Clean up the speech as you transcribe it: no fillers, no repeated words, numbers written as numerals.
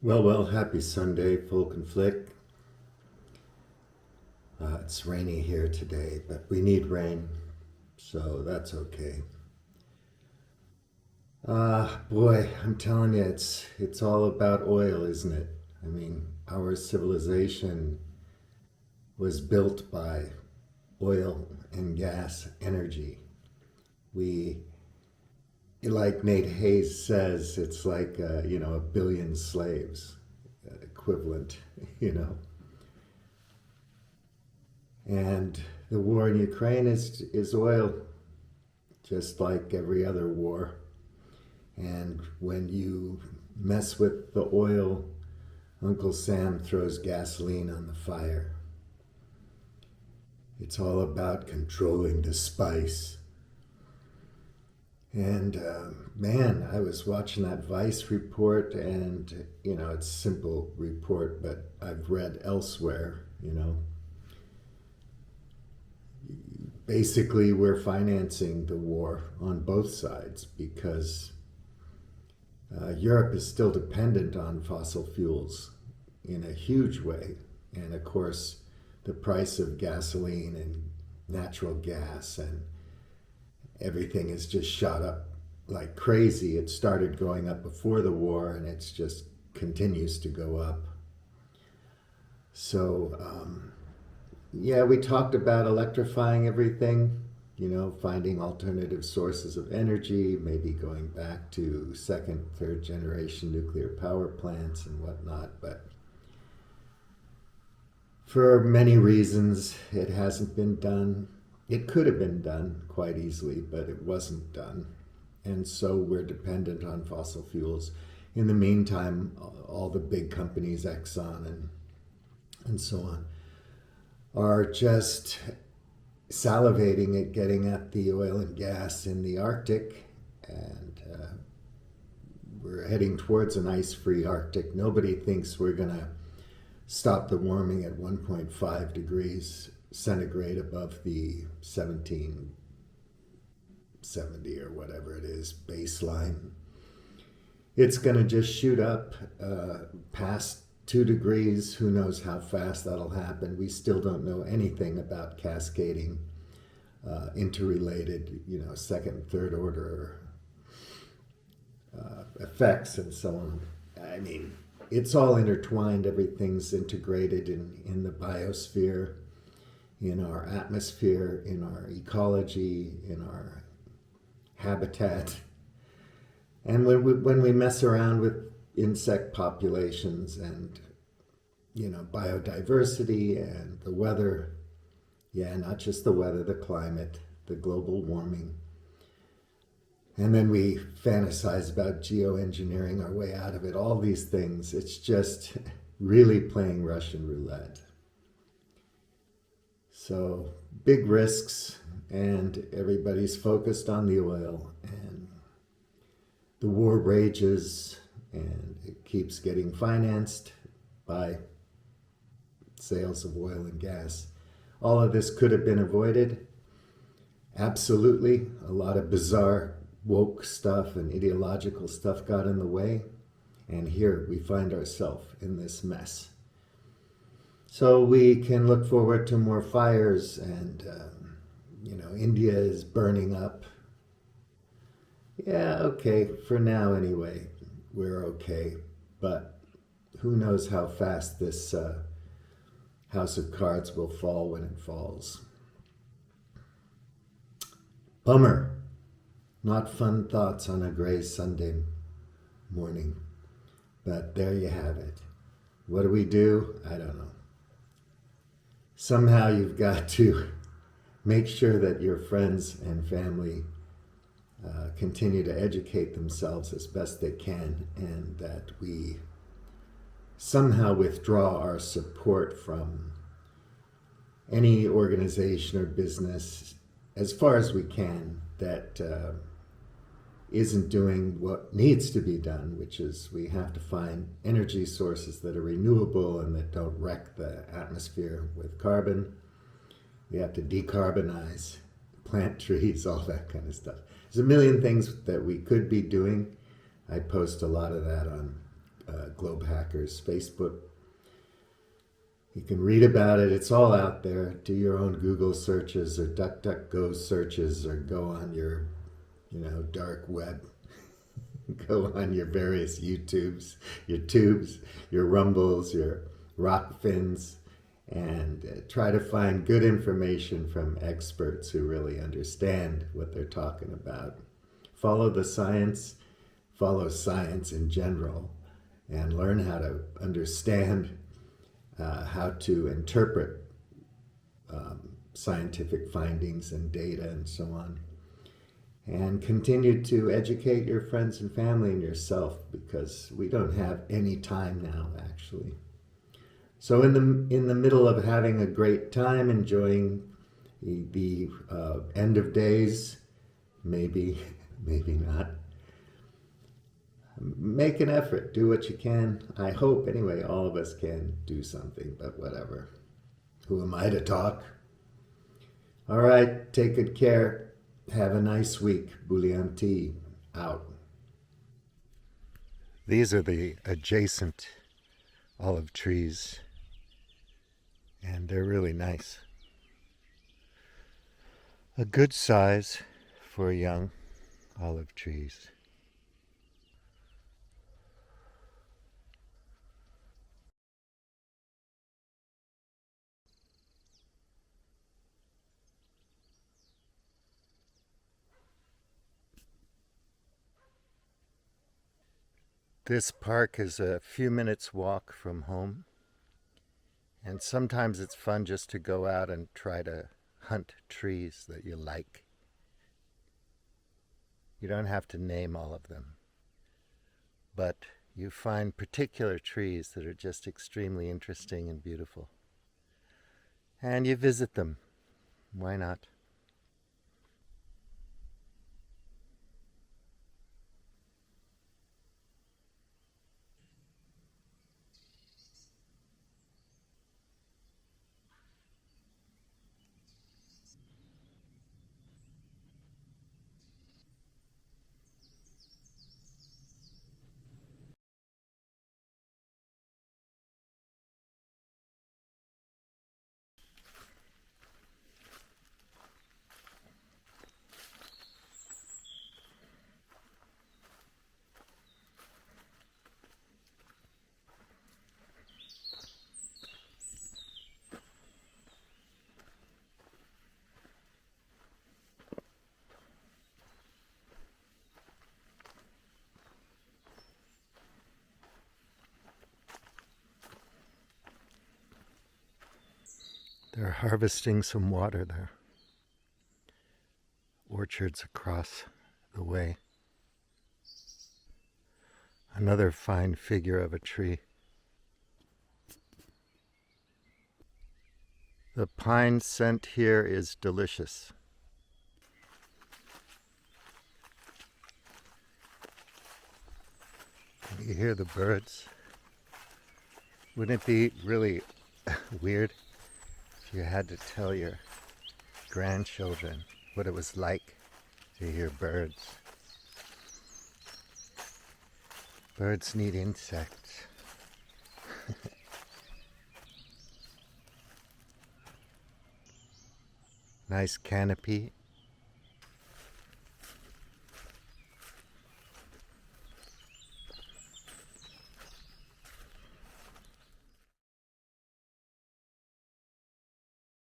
Well, happy Sunday, full conflict. It's rainy here today, but we need rain, so that's okay. Boy, I'm telling you, it's all about oil, isn't it? I mean, our civilization was built by oil and gas energy. We, like Nate Hayes says, it's like a billion slaves equivalent, you know. And the war in Ukraine is oil, just like every other war. And when you mess with the oil, Uncle Sam throws gasoline on the fire. It's all about controlling the spice. And man, I was watching that Vice report, and it's a simple report, but I've read elsewhere, basically we're financing the war on both sides because Europe is still dependent on fossil fuels in a huge way. And of course, the price of gasoline and natural gas and everything has just shot up like crazy. It started going up before the war, and it's just continues to go up. So, yeah, we talked about electrifying everything, finding alternative sources of energy, maybe going back to second, third generation nuclear power plants and whatnot. But for many reasons, it hasn't been done. It could have been done quite easily, but it wasn't done. And so we're dependent on fossil fuels. In the meantime, all the big companies, Exxon and so on, are just salivating at getting at the oil and gas in the Arctic. And we're heading towards an ice-free Arctic. Nobody thinks we're going to stop the warming at 1.5 degrees centigrade above the 1770 or whatever it is baseline. It's going to just shoot up past 2 degrees. Who knows how fast that'll happen? We still don't know anything about cascading, interrelated, second, third order effects and so on. I mean, it's all intertwined. Everything's integrated in the biosphere, in our atmosphere, in our ecology, in our habitat. And when we mess around with insect populations and biodiversity and the weather, not just the weather, the climate, the global warming, and then we fantasize about geoengineering our way out of it, all these things, it's just really playing Russian roulette. So big risks, and everybody's focused on the oil, and the war rages, and it keeps getting financed by sales of oil and gas. All of this could have been avoided. Absolutely. A lot of bizarre woke stuff and ideological stuff got in the way. And here we find ourselves in this mess. So we can look forward to more fires, and, India is burning up. Yeah, okay, for now anyway, we're okay. But who knows how fast this house of cards will fall when it falls. Bummer. Not fun thoughts on a gray Sunday morning. But there you have it. What do? I don't know. Somehow you've got to make sure that your friends and family continue to educate themselves as best they can, and that we somehow withdraw our support from any organization or business as far as we can that isn't doing what needs to be done, which is we have to find energy sources that are renewable and that don't wreck the atmosphere with carbon. We have to decarbonize, plant trees, all that kind of stuff. There's a million things that we could be doing. I post a lot of that on Globe Hackers Facebook. You can read about it. It's all out there. Do your own Google searches or DuckDuckGo searches, or go on your, dark web. Go on your various YouTubes, your Tubes, your Rumbles, your Rockfins, and try to find good information from experts who really understand what they're talking about. Follow the science, follow science in general, and learn how to understand how to interpret scientific findings and data and so on. And continue to educate your friends and family and yourself, because we don't have any time now, actually. So in the middle of having a great time, enjoying the end of days, maybe not, make an effort, do what you can. I hope, anyway, all of us can do something, but whatever. Who am I to talk? All right, take good care. Have a nice week. Bulianti out. These are the adjacent olive trees, and they're really nice. A good size for young olive trees. This park is a few minutes walk from home, and sometimes it's fun just to go out and try to hunt trees that you like. You don't have to name all of them, but you find particular trees that are just extremely interesting and beautiful, and you visit them. Why not? They're harvesting some water there. Orchards across the way. Another fine figure of a tree. The pine scent here is delicious. You hear the birds. Wouldn't it be really weird if you had to tell your grandchildren what it was like to hear birds? Birds need insects. Nice canopy